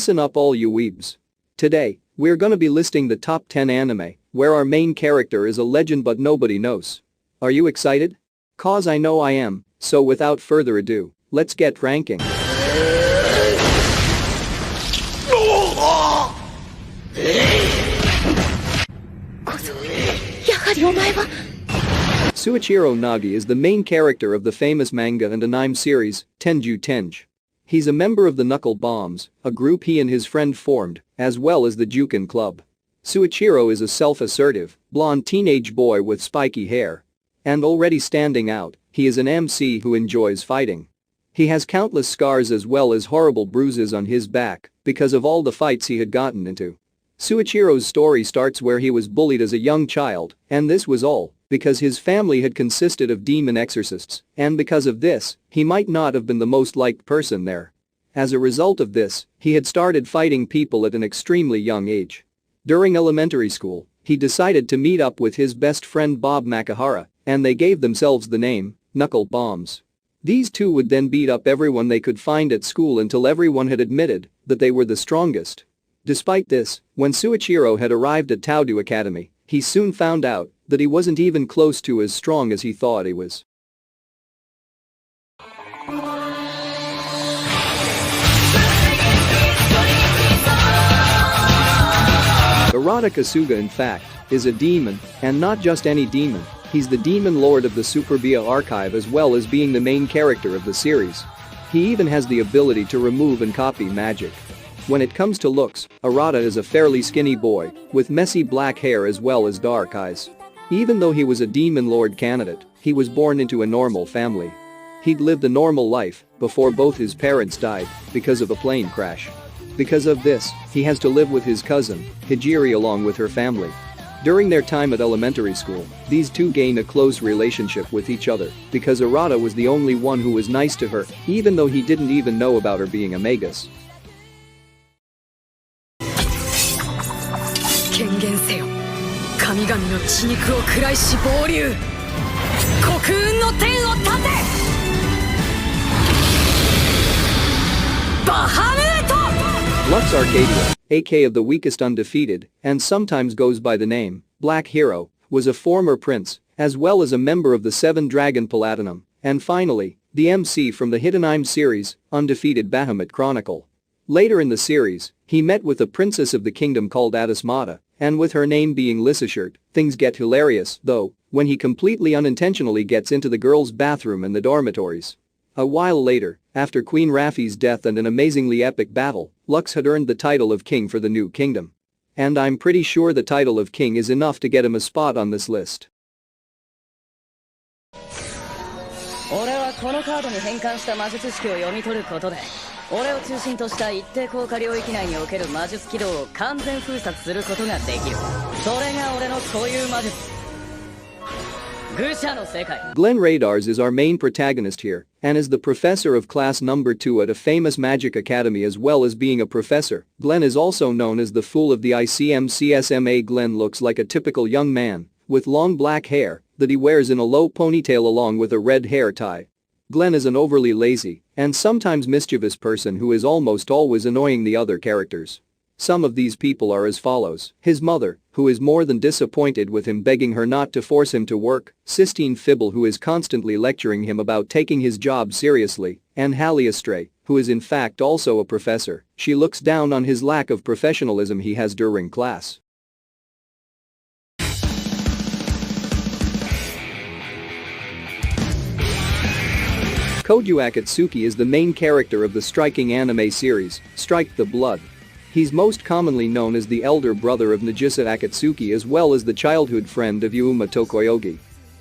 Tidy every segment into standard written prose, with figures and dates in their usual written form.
Listen up all you weebs. Today, we're gonna be listing the top 10 anime where our main character is a legend but nobody knows. Are you excited? Cause I know I am, so without further ado, let's get ranking. Suichiro Nagi is the main character of the famous manga and anime series, Tenju Tenji. He's a member of the Knuckle Bombs, a group he and his friend formed, as well as the Jukin Club. Suichiro is a self-assertive, blonde teenage boy with spiky hair. And already standing out, he is an MC who enjoys fighting. He has countless scars as well as horrible bruises on his back because of all the fights he had gotten into. Suichiro's story starts where he was bullied as a young child, and this was all because his family had consisted of demon exorcists, and because of this, he might not have been the most liked person there. As a result of this, he had started fighting people at an extremely young age. During elementary school, he decided to meet up with his best friend Bob Makihara, and they gave themselves the name, Knuckle Bombs. These two would then beat up everyone they could find at school until everyone had admitted that they were the strongest. Despite this, when Suichiro had arrived at Taodu Academy, he soon found out that he wasn't even close to as strong as he thought he was. Errata Kasuga in fact, is a demon, and not just any demon, he's the demon lord of the Superbia archive as well as being the main character of the series. He even has the ability to remove and copy magic. When it comes to looks, Errata is a fairly skinny boy, with messy black hair as well as dark eyes. Even though he was a demon lord candidate, he was born into a normal family. He'd lived a normal life before both his parents died because of a plane crash. Because of this, he has to live with his cousin, Hijiri along with her family. During their time at elementary school, these two gain a close relationship with each other because Errata was the only one who was nice to her, even though he didn't even know about her being a magus. Lux Arcadia, aka of the weakest undefeated, and sometimes goes by the name Black Hero, was a former prince, as well as a member of the Seven Dragon Platinum, and finally, the MC from the hit anime series, Undefeated Bahamut Chronicle. Later in the series, he met with a princess of the kingdom called Adismata, and with her name being Lissashirt, things get hilarious, though, when he completely unintentionally gets into the girls' bathroom in the dormitories. A while later, after Queen Raffi's death and an amazingly epic battle, Lux had earned the title of king for the new kingdom. And I'm pretty sure the title of king is enough to get him a spot on this list. Glenn Radars is our main protagonist here and is the professor of class number 2 at a famous magic academy as well as being a professor. Glenn is also known as the fool of the ICMCSMA. Glenn looks like a typical young man with long black hair that he wears in a low ponytail along with a red hair tie. Glenn is an overly lazy and sometimes mischievous person who is almost always annoying the other characters. Some of these people are as follows: his mother, who is more than disappointed with him begging her not to force him to work, Sistine Fibble who is constantly lecturing him about taking his job seriously, and Hallie Astray, who is in fact also a professor. She looks down on his lack of professionalism he has during class. Kojuakitsuki is the main character of the striking anime series, Strike the Blood. He's most commonly known as the elder brother of Nagisa Akatsuki as well as the childhood friend of Yuma Tokoyogi.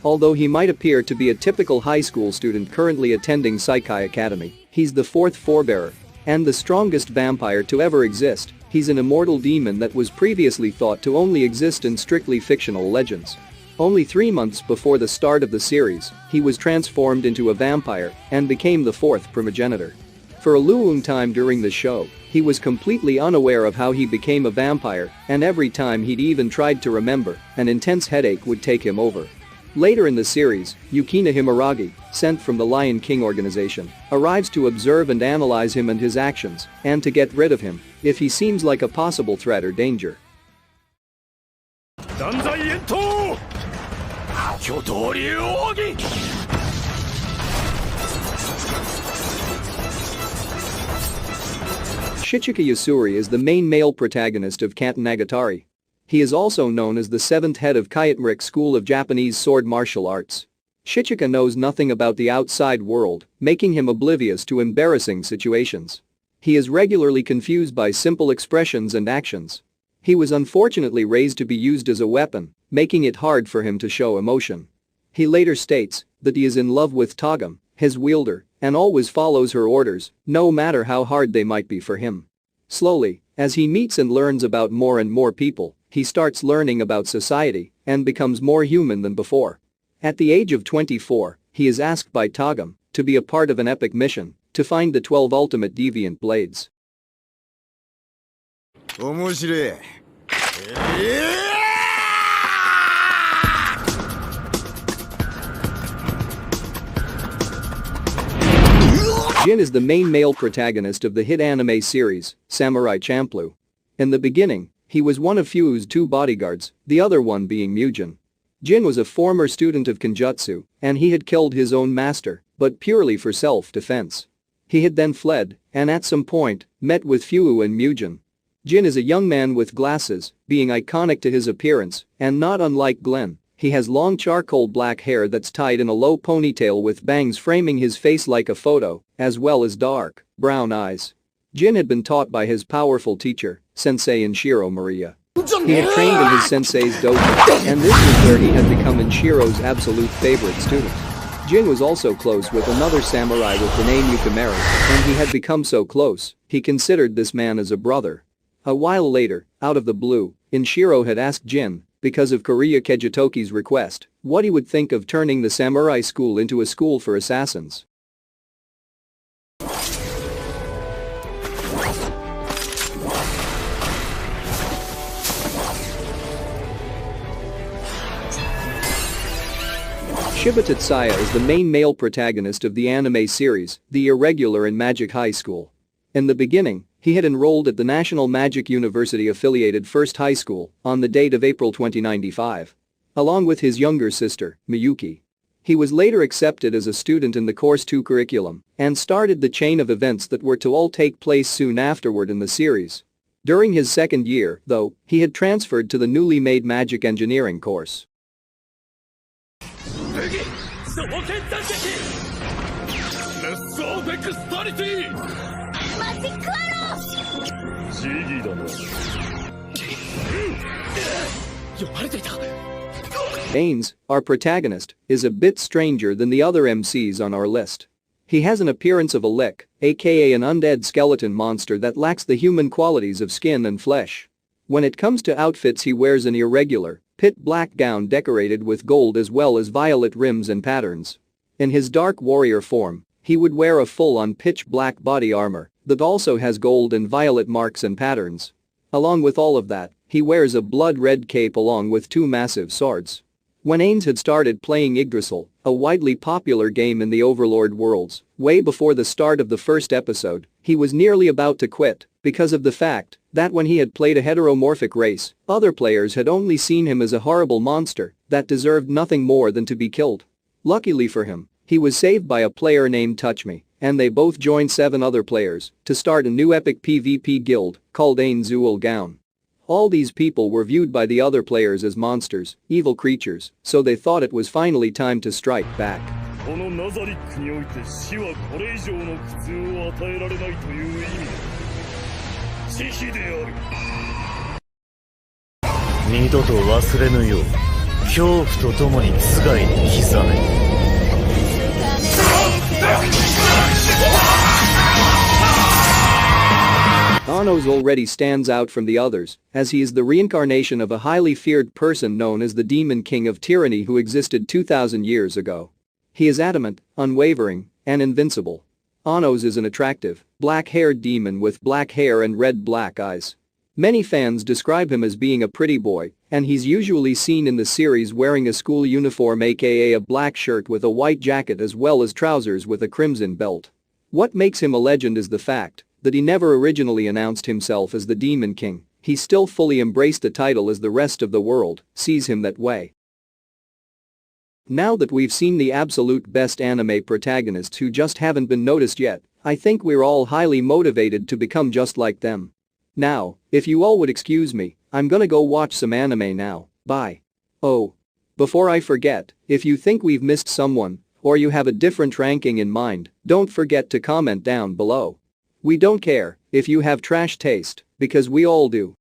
Although he might appear to be a typical high school student currently attending Seikai Academy, he's the fourth forebearer and the strongest vampire to ever exist. He's an immortal demon that was previously thought to only exist in strictly fictional legends. Only 3 months before the start of the series, he was transformed into a vampire and became the fourth primogenitor. For a long time during the show, he was completely unaware of how he became a vampire, and every time he'd even tried to remember, an intense headache would take him over. Later in the series, Yukina Himaragi, sent from the Lion King organization, arrives to observe and analyze him and his actions, and to get rid of him if he seems like a possible threat or danger. Shichika Yasuri is the main male protagonist of Kanten Nagatari. He is also known as the seventh head of Kyotenrik School of Japanese Sword Martial Arts. Shichika knows nothing about the outside world, making him oblivious to embarrassing situations. He is regularly confused by simple expressions and actions. He was unfortunately raised to be used as a weapon, making it hard for him to show emotion. He later states that he is in love with Togam, his wielder, and always follows her orders, no matter how hard they might be for him. Slowly, as he meets and learns about more and more people, he starts learning about society and becomes more human than before. At the age of 24, he is asked by Togam to be a part of an epic mission to find the 12 ultimate deviant blades. Jin is the main male protagonist of the hit anime series, Samurai Champloo. In the beginning, he was one of Fuu's two bodyguards, the other one being Mugen. Jin was a former student of Kenjutsu, and he had killed his own master, but purely for self-defense. He had then fled, and at some point, met with Fuu and Mugen. Jin is a young man with glasses, being iconic to his appearance, and not unlike Glenn, he has long charcoal black hair that's tied in a low ponytail with bangs framing his face like a photo, as well as dark, brown eyes. Jin had been taught by his powerful teacher, Sensei Inshiro Maria. He had trained in his sensei's dojo, and this was where he had become Inshiro's absolute favorite student. Jin was also close with another samurai with the name Yukimari, and he had become so close, he considered this man as a brother. A while later, out of the blue, Inshiro had asked Jin, because of Kojuakitsuki's request, what he would think of turning the samurai school into a school for assassins. Shibata Tsaya is the main male protagonist of the anime series, The Irregular in Magic High School. In the beginning, he had enrolled at the National Magic University-affiliated First High School on the date of April 2095. Along with his younger sister, Miyuki. He was later accepted as a student in the Course 2 curriculum and started the chain of events that were to all take place soon afterward in the series. During his second year, though, he had transferred to the newly made Magic Engineering course. Ains, our protagonist, is a bit stranger than the other MCs on our list. He has an appearance of a lick, aka an undead skeleton monster that lacks the human qualities of skin and flesh. When it comes to outfits, he wears an irregular, pit black gown decorated with gold as well as violet rims and patterns. In his dark warrior form, he would wear a full-on pitch black body armor that also has gold and violet marks and patterns. Along with all of that, he wears a blood-red cape along with two massive swords. When Ains had started playing Yggdrasil, a widely popular game in the Overlord worlds, way before the start of the first episode, he was nearly about to quit because of the fact that when he had played a heteromorphic race, other players had only seen him as a horrible monster that deserved nothing more than to be killed. Luckily for him, he was saved by a player named Touchme, and they both joined 7 other players to start a new epic PvP guild called Ain Zuul Gaon. All these people were viewed by the other players as monsters, evil creatures, so they thought it was finally time to strike back. Annos already stands out from the others, as he is the reincarnation of a highly feared person known as the Demon King of Tyranny who existed 2,000 years ago. He is adamant, unwavering, and invincible. Annos is an attractive, black-haired demon with black hair and red-black eyes. Many fans describe him as being a pretty boy, and he's usually seen in the series wearing a school uniform, aka a black shirt with a white jacket as well as trousers with a crimson belt. What makes him a legend is the fact that he never originally announced himself as the Demon King. He still fully embraced the title as the rest of the world sees him that way. Now that we've seen the absolute best anime protagonists who just haven't been noticed yet, I think we're all highly motivated to become just like them. Now, if you all would excuse me, I'm gonna go watch some anime now, bye. Oh. Before I forget, if you think we've missed someone, or you have a different ranking in mind, don't forget to comment down below. We don't care if you have trash taste, because we all do.